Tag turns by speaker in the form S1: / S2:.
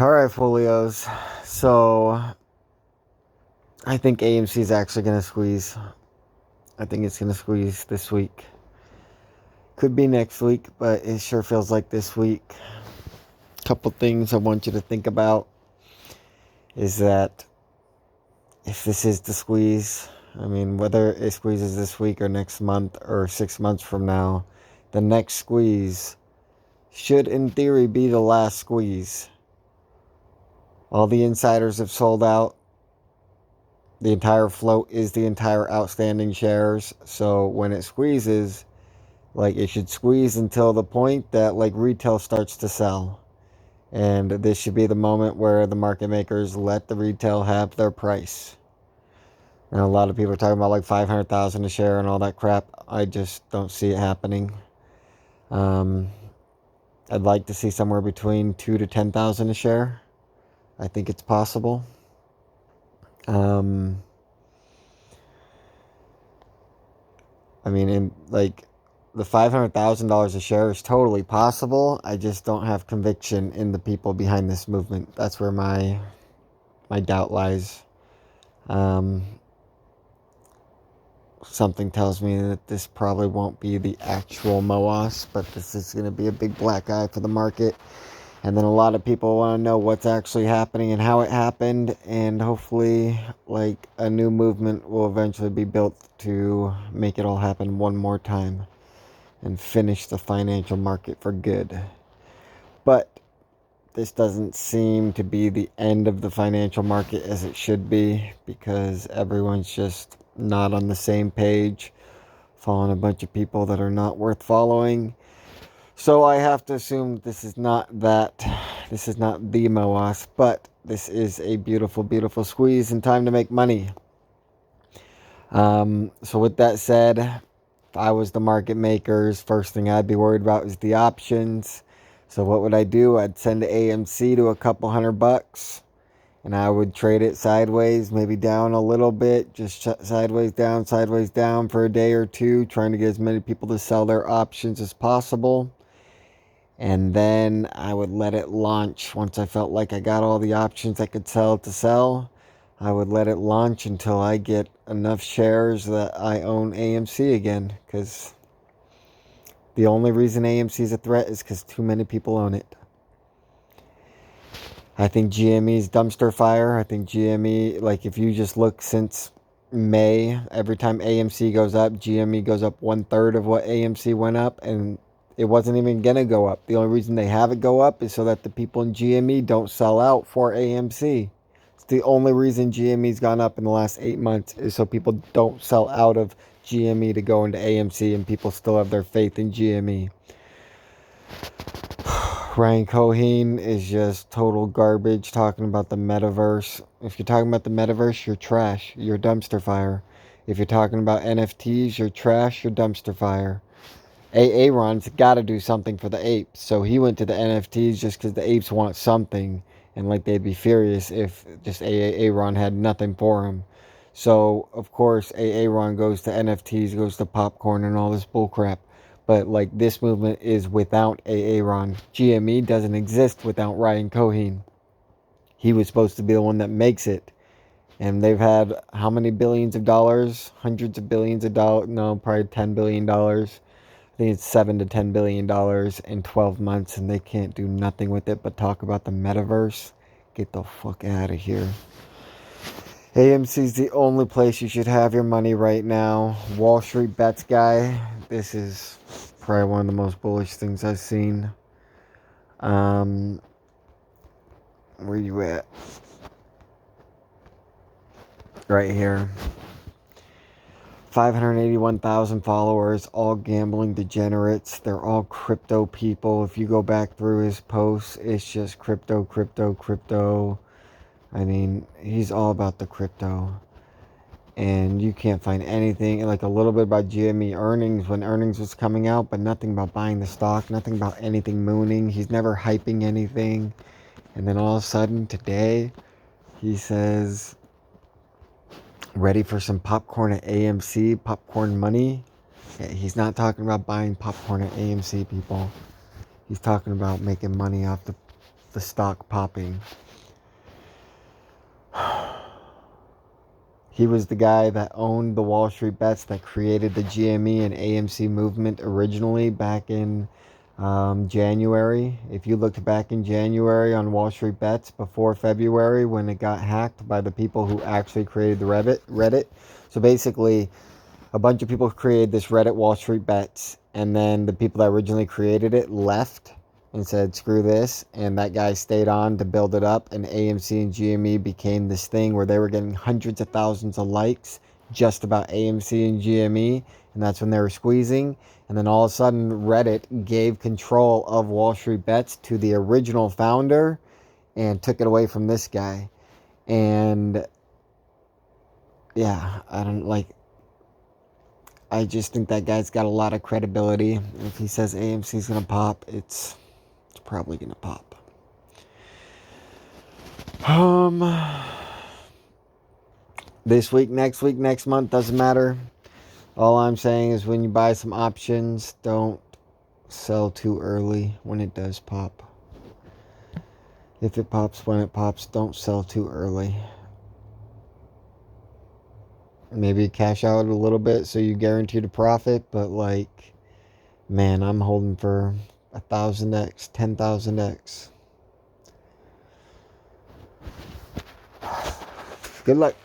S1: All right, folios. So I think AMC is actually going to squeeze. I think it's going to squeeze this week. Could be next week, but it sure feels like this week. Couple things I want you to think about is that if this is the squeeze, I mean, whether it squeezes this week or next month or 6 months from now, the next squeeze should, in theory, be the last squeeze. All the insiders have sold out. The entire float is the entire outstanding shares. So when it squeezes, like, it should squeeze until the point that, like, retail starts to sell. And this should be the moment where the market makers let the retail have their price. And a lot of people are talking about like 500,000 a share and all that crap. I just don't see it happening. Um, I'd like to see somewhere between 2 to 10,000 a share. I think it's possible. I mean, like, the $500,000 a share is totally possible. I just don't have conviction in the people behind this movement. That's where my doubt lies. Something tells me that this probably won't be the actual MOAS, but this is going to be a big black eye for the market. And then a lot of people want to know what's actually happening and how it happened. And hopefully, like, a new movement will eventually be built to make it all happen one more time and finish the financial market for good. But this doesn't seem to be the end of the financial market as it should be, because everyone's just not on the same page, following a bunch of people that are not worth following. So I have to assume this is not the MOAS, but this is a beautiful, beautiful squeeze and time to make money. So with that said, if I was the market makers, first thing I'd be worried about is the options. So what would I do? I'd send AMC to a couple $100, and I would trade it sideways, maybe down a little bit, just sideways down for a day or two, trying to get as many people to sell their options as possible. And then I would let it launch. Once I felt like I got all the options I could sell, I would let it launch until I get enough shares that I own AMC again. Because the only reason AMC is a threat is because too many people own it. I think GME's dumpster fire. I think GME, like, if you just look since May, every time AMC goes up, GME goes up 1/3 of what AMC went up, and it wasn't even going to go up. The only reason they have it go up is so that the people in GME don't sell out for AMC. It's the only reason GME's gone up in the last 8 months, is so people don't sell out of GME to go into AMC, and people still have their faith in GME. Ryan Cohen is just total garbage talking about the metaverse. If you're talking about the metaverse, you're trash. You're dumpster fire. If you're talking about NFTs, you're trash. You're dumpster fire. Aaron's got to do something for the apes. So he went to the NFTs just because the apes want something. And, like, they'd be furious if just Aaron had nothing for him. So, of course, Aaron goes to NFTs, goes to popcorn and all this bullcrap. But, like, this movement is without Aaron. GME doesn't exist without Ryan Cohen. He was supposed to be the one that makes it. And they've had how many billions of dollars? Hundreds of billions of dollars? No, probably $10 billion. I think it's $7 to $10 billion in 12 months, and they can't do nothing with it but talk about the metaverse. Get the fuck out of here. AMC's the only place you should have your money right now. WallStreetBets guy, this is probably one of the most bullish things I've seen. Where you at? Right here. 581,000 followers, all gambling degenerates. They're all crypto people. If you go back through his posts, it's just crypto, crypto, crypto. I mean, he's all about the crypto. And you can't find anything, like, a little bit about GME earnings when earnings was coming out, but nothing about buying the stock, nothing about anything mooning. He's never hyping anything. And then all of a sudden today, he says, ready for some popcorn at AMC, popcorn money. Yeah, he's not talking about buying popcorn at AMC, people. He's talking about making money off the the stock popping. He was the guy that owned the WallStreetBets, that created the GME and AMC movement originally back in January. If you looked back in January on WallStreetBets before February, when it got hacked by the people who actually created the Reddit. So basically, a bunch of people created this Reddit WallStreetBets, and then the people that originally created it left and said, screw this, and that guy stayed on to build it up, and AMC and GME became this thing where they were getting hundreds of thousands of likes just about AMC and GME, and that's when they were squeezing. And then all of a sudden, Reddit gave control of WallStreetBets to the original founder and took it away from this guy. And yeah, I just think that guy's got a lot of credibility. If he says AMC's gonna pop, it's probably gonna pop. This week, next month, doesn't matter. All I'm saying is when you buy some options, don't sell too early when it does pop. If it pops when it pops, don't sell too early. Maybe cash out a little bit so you guarantee the profit, but like, man, I'm holding for 1,000x, 10,000x. Good luck.